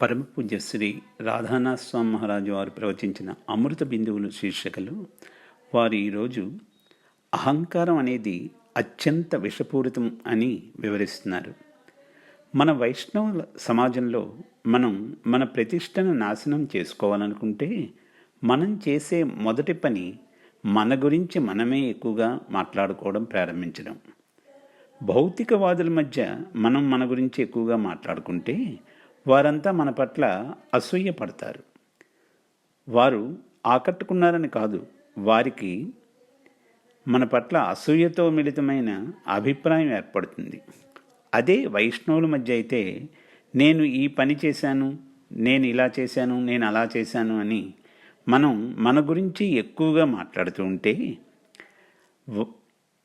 పరమ పూజ్య శ్రీ రాధానాథ స్వామి మహారాజు వారు ప్రవచించిన అమృత బిందువులు శీర్షికలు. వారు ఈరోజు అహంకారం అనేది అత్యంత విషపూరితం అని వివరిస్తున్నారు. మన వైష్ణవ సమాజంలో మనం మన ప్రతిష్టను నాశనం చేసుకోవాలనుకుంటే మనం చేసే మొదటి పని మన గురించి మనమే ఎక్కువగా మాట్లాడుకోవడం ప్రారంభించడం. భౌతికవాదుల మధ్య మనం మన గురించి ఎక్కువగా మాట్లాడుకుంటే వారంతా మన పట్ల అసూయ పడతారు. వారు ఆకట్టుకున్నారని కాదు, వారికి మన పట్ల అసూయతో మిళితమైన అభిప్రాయం ఏర్పడుతుంది. అదే వైష్ణవుల మధ్య అయితే నేను ఈ పని చేశాను, నేను ఇలా చేశాను, నేను అలా చేశాను అని మనం మన గురించి ఎక్కువగా మాట్లాడుతూ ఉంటే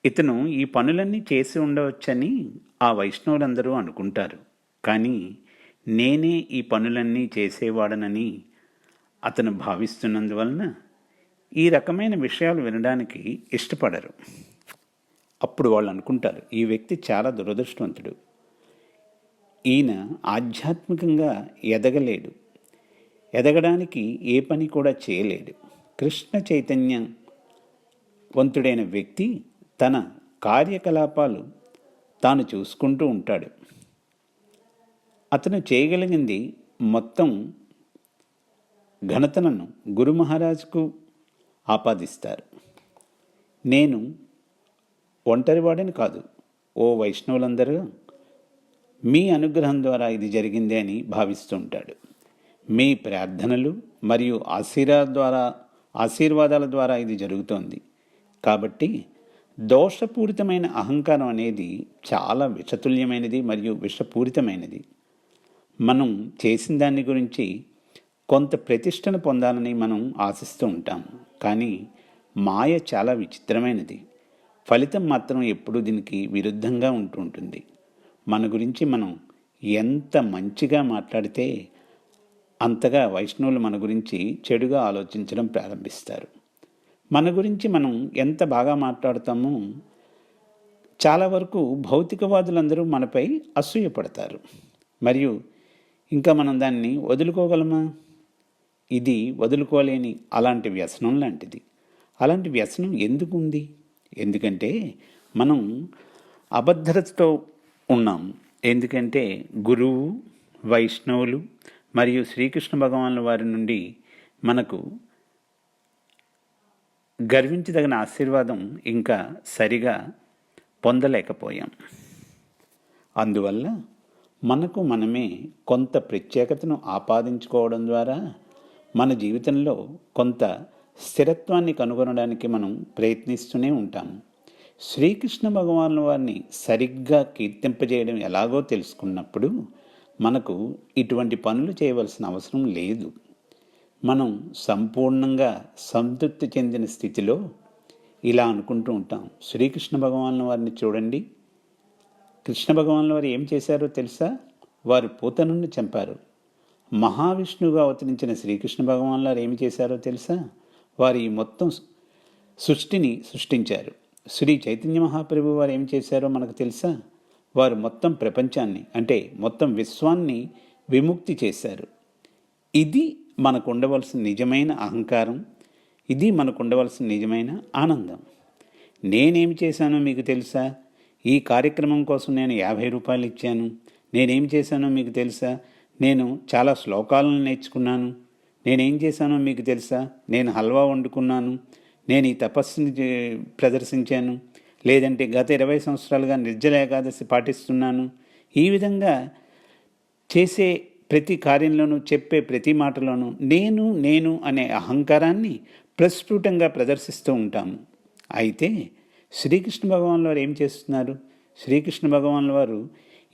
ఇతను ఈ పనులన్నీ చేసి ఉండవచ్చని ఆ వైష్ణవులందరూ అనుకుంటారు. కానీ నేనే ఈ పనులన్నీ చేసేవాడనని అతను భావిస్తున్నందువలన ఈ రకమైన విషయాలు వినడానికి ఇష్టపడరు. అప్పుడు వాళ్ళు అనుకుంటారు, ఈ వ్యక్తి చాలా దురదృష్టవంతుడు, ఈయన ఆధ్యాత్మికంగా ఎదగలేడు, ఎదగడానికి ఏ పని కూడా చేయలేడు. కృష్ణ చైతన్యవంతుడైన వ్యక్తి తన కార్యకలాపాలు తాను చూసుకుంటూ ఉంటాడు. అతను చేయగలిగింది మొత్తం ఘనతలను గురు మహారాజుకు ఆపాదిస్తారు. నేను ఒంటరివాడని కాదు, ఓ వైష్ణవులందరూ మీ అనుగ్రహం ద్వారా ఇది జరిగిందే అని భావిస్తూ ఉంటాడు. మీ ప్రార్థనలు మరియు ఆశీర్వాదాల ద్వారా ఇది జరుగుతోంది. కాబట్టి దోషపూరితమైన అహంకారం అనేది చాలా విషతుల్యమైనది మరియు విషపూరితమైనది. మనం చేసిన దాని గురించి కొంత ప్రతిష్టను పొందాలని మనం ఆశిస్తూ ఉంటాం. కానీ మాయ చాలా విచిత్రమైనది. ఫలితం మాత్రం ఎప్పుడూ దీనికి విరుద్ధంగా ఉంటుంది. మన గురించి మనం ఎంత మంచిగా మాట్లాడితే అంతగా వైష్ణవులు మన గురించి చెడుగా ఆలోచించడం ప్రారంభిస్తారు. మన గురించి మనం ఎంత బాగా మాట్లాడతామో చాలా వరకు భౌతికవాదులందరూ మనపై అసూయపడతారు. మరియు ఇంకా మనం దాన్ని వదులుకోగలమా? ఇది వదులుకోలేని అలాంటి వ్యసనం లాంటిది. అలాంటి వ్యసనం ఎందుకు ఉంది? ఎందుకంటే మనం అభద్రతతో ఉన్నాం. ఎందుకంటే గురువు, వైష్ణవులు మరియు శ్రీకృష్ణ భగవానుల వారి నుండి మనకు గర్వించదగిన ఆశీర్వాదం ఇంకా సరిగా పొందలేకపోయాం. అందువల్ల మనకు మనమే కొంత ప్రత్యేకతను ఆపాదించుకోవడం ద్వారా మన జీవితంలో కొంత స్థిరత్వాన్ని కనుగొనడానికి మనం ప్రయత్నిస్తూనే ఉంటాము. శ్రీకృష్ణ భగవానుల వారిని సరిగ్గా కీర్తింపజేయడం ఎలాగో తెలుసుకున్నప్పుడు మనకు ఇటువంటి పనులు చేయవలసిన అవసరం లేదు. మనం సంపూర్ణంగా సంతృప్తి చెందిన స్థితిలో ఇలా అనుకుంటూ ఉంటాం. శ్రీకృష్ణ భగవానుల వారిని చూడండి, కృష్ణ భగవానుల వారు ఏం చేశారో తెలుసా? వారు పూతనను చంపారు. మహావిష్ణువుగా అవతరించిన శ్రీకృష్ణ భగవానుల వారు ఏమి చేశారో తెలుసా? వారు ఈ మొత్తం సృష్టిని సృష్టించారు. శ్రీ చైతన్య మహాప్రభు వారు ఏం చేశారో మనకు తెలుసా? వారు మొత్తం ప్రపంచాన్ని, అంటే మొత్తం విశ్వాన్ని విముక్తి చేశారు. ఇది మనకు ఉండవలసిన నిజమైన అహంకారం, ఇది మనకు ఉండవలసిన నిజమైన ఆనందం. నేనేమి చేశానో మీకు తెలుసా? ఈ కార్యక్రమం కోసం నేను 50 రూపాయలు ఇచ్చాను. నేనేం చేశానో మీకు తెలుసా? నేను చాలా శ్లోకాలను నేర్చుకున్నాను. నేనేం చేశానో మీకు తెలుసా? నేను హల్వా వండుకున్నాను. నేను ఈ తపస్సుని ప్రదర్శించాను. లేదంటే గత 20 సంవత్సరాలుగా నిర్జల ఏకాదశి పాటిస్తున్నాను. ఈ విధంగా చేసే ప్రతి కార్యంలోనూ, చెప్పే ప్రతి మాటలోనూ నేను అనే అహంకారాన్ని ప్రస్ఫుటంగా ప్రదర్శిస్తూ ఉంటాము. అయితే శ్రీకృష్ణ భగవానుల వారు ఏం చేస్తున్నారు? శ్రీకృష్ణ భగవానుల వారు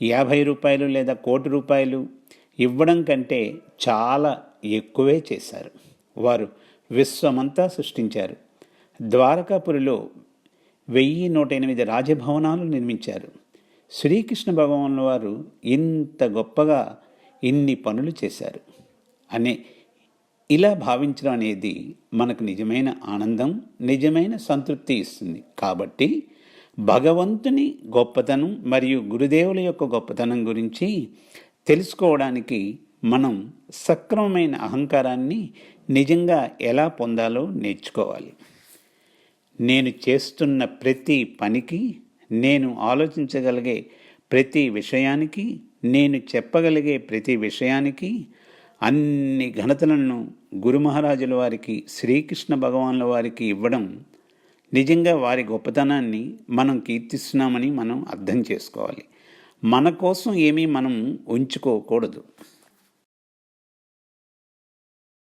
50 రూపాయలు లేదా 1,00,00,000 రూపాయలు ఇవ్వడం కంటే చాలా ఎక్కువే చేశారు. వారు విశ్వమంతా సృష్టించారు. ద్వారకాపురిలో 1108 రాజభవనాలు నిర్మించారు. శ్రీకృష్ణ భగవానుల వారు ఇంత గొప్పగా ఇన్ని పనులు చేశారు అనే ఇలా భావించడం అనేది మనకు నిజమైన ఆనందం, నిజమైన సంతృప్తి ఇస్తుంది. కాబట్టి భగవంతుని గొప్పతనం మరియు గురుదేవుల యొక్క గొప్పతనం గురించి తెలుసుకోవడానికి మనం సక్రమమైన అహంకారాన్ని నిజంగా ఎలా పొందాలో నేర్చుకోవాలి. నేను చేస్తున్న ప్రతి పనికి, నేను ఆలోచించగలిగే ప్రతి విషయానికి, నేను చెప్పగలిగే ప్రతి విషయానికి అన్ని ఘనతలను గురు మహారాజుల వారికి, శ్రీకృష్ణ భగవానుల వారికి ఇవ్వడం నిజంగా వారి గొప్పతనాన్ని మనం కీర్తిస్తున్నామని మనం అర్థం చేసుకోవాలి. మన కోసం ఏమీ మనం ఉంచుకోకూడదు.